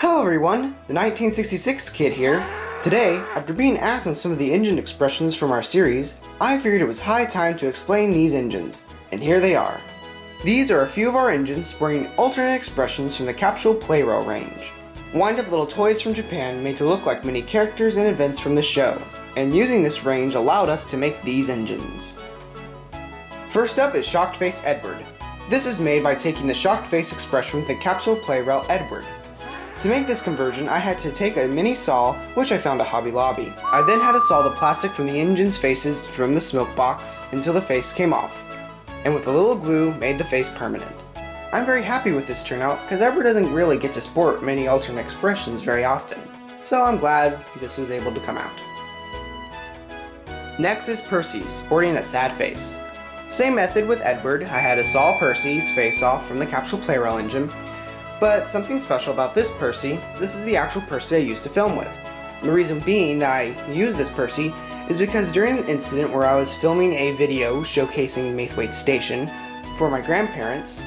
Hello everyone, the 1966 kid here. Today, after being asked on some of the engine expressions from our series, I figured it was high time to explain these engines, and here they are. These are a few of our engines sporting alternate expressions from the Capsule Playrail range. Wind-up little toys from Japan made to look like many characters and events from the show, and using this range allowed us to make these engines. First up is Shocked Face Edward. This is made by taking the shocked face expression with the Capsule Playrail Edward. To make this conversion, I had to take a mini saw, which I found at Hobby Lobby. I then had to saw the plastic from the engine's faces from the smoke box until the face came off, and with a little glue made the face permanent. I'm very happy with this turnout because Edward doesn't really get to sport many alternate expressions very often, so I'm glad this was able to come out. Next is Percy, sporting a sad face. Same method with Edward. I had to saw Percy's face off from the Capsule Playrail engine, but something special about this Percy, this is the actual Percy I used to film with. The reason being that I used this Percy is because during an incident where I was filming a video showcasing Maithwaite Station for my grandparents,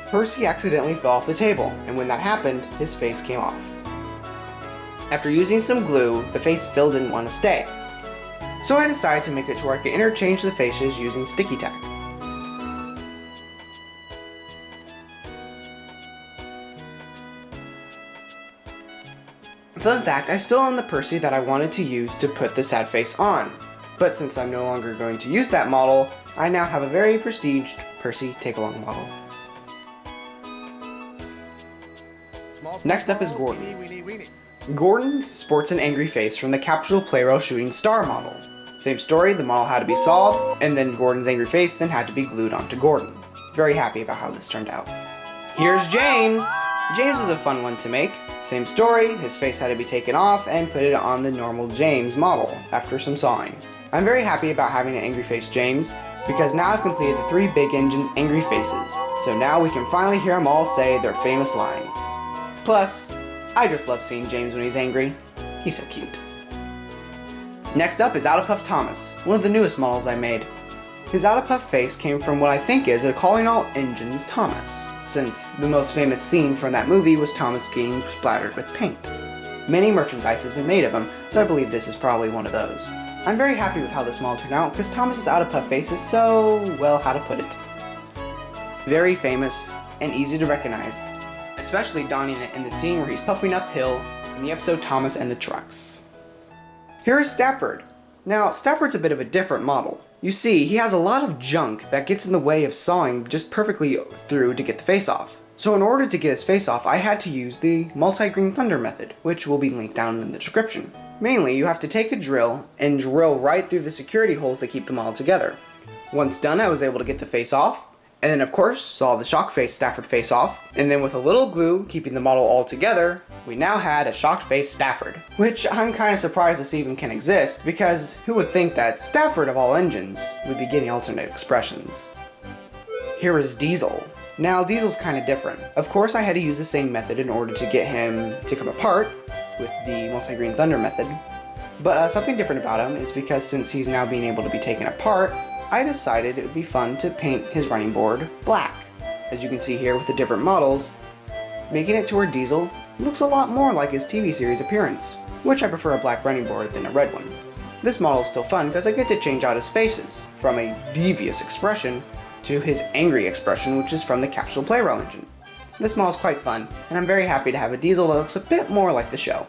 Percy accidentally fell off the table, and when that happened, his face came off. After using some glue, the face still didn't want to stay. So I decided to make it to where I could interchange the faces using sticky tack. Fun fact, I still own the Percy that I wanted to use to put the sad face on, but since I'm no longer going to use that model, I now have a very prestiged Percy take-along model. Next up is Gordon. Gordon sports an angry face from the Capsule Playrail Shooting Star model. Same story, the model had to be sawed, and then Gordon's angry face then had to be glued onto Gordon. Very happy about how this turned out. Here's James! James was a fun one to make. Same story, his face had to be taken off and put it on the normal James model after some sawing. I'm very happy about having an angry face James, because now I've completed the 3 big engines' angry faces, so now we can finally hear them all say their famous lines. Plus, I just love seeing James when he's angry. He's so cute. Next up is Out-of-Puff Thomas, one of the newest models I made. His Out-of-Puff face came from what I think is a Calling All Engines Thomas, since the most famous scene from that movie was Thomas getting splattered with paint. Many merchandise has been made of him, so I believe this is probably one of those. I'm very happy with how this model turned out because Thomas's Out-of-Puff face is so, well, how to put it, very famous and easy to recognize, especially donning it in the scene where he's puffing uphill in the episode Thomas and the Trucks. Here is Stafford. Now, Stafford's a bit of a different model. You see, he has a lot of junk that gets in the way of sawing just perfectly through to get the face off. So in order to get his face off, I had to use the multi-green thunder method, which will be linked down in the description. Mainly, you have to take a drill and drill right through the security holes that keep them all together. Once done, I was able to get the face off, and then of course, saw the shocked face Stafford face off, and then with a little glue keeping the model all together, we now had a shocked face Stafford, which I'm kind of surprised this even can exist, because who would think that Stafford of all engines would be getting alternate expressions. Here is Diesel. Now Diesel's kind of different. Of course I had to use the same method in order to get him to come apart with the multi-green thunder method, but something different about him is because since he's now being able to be taken apart, I decided it would be fun to paint his running board black. As you can see here with the different models, making it to where Diesel looks a lot more like his TV series appearance, which I prefer a black running board than a red one. This model is still fun because I get to change out his faces from a devious expression to his angry expression, which is from the Capsule Playrail engine. This model is quite fun, and I'm very happy to have a Diesel that looks a bit more like the show.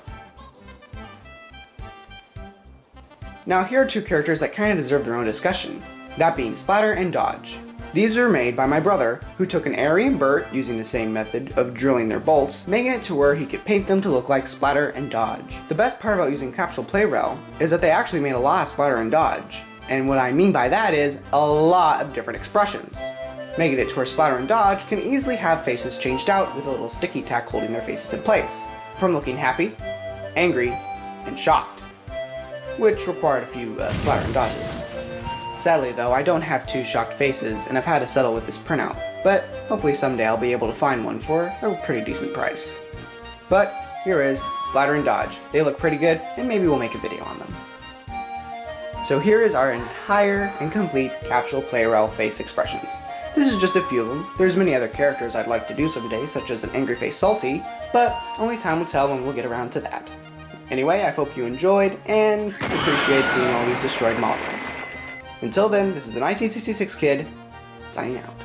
Now here are 2 characters that kind of deserve their own discussion, that being Splatter and Dodge. These are made by my brother, who took an Airy and Bert using the same method of drilling their bolts, making it to where he could paint them to look like Splatter and Dodge. The best part about using Capsule Playrail is that they actually made a lot of Splatter and Dodge, and what I mean by that is a lot of different expressions, making it to where Splatter and Dodge can easily have faces changed out with a little sticky tack holding their faces in place, from looking happy, angry, and shocked, which required a few Splatter and Dodges. Sadly though, I don't have 2 shocked faces and I've had to settle with this printout, but hopefully someday I'll be able to find one for a pretty decent price. But here is Splatter and Dodge. They look pretty good and maybe we'll make a video on them. So here is our entire and complete Capsule Playrail face expressions. This is just a few of them. There's many other characters I'd like to do someday, such as an angry face Salty, but only time will tell when we'll get around to that. Anyway, I hope you enjoyed and appreciate seeing all these destroyed models. Until then, this is the 1966 Kid, signing out.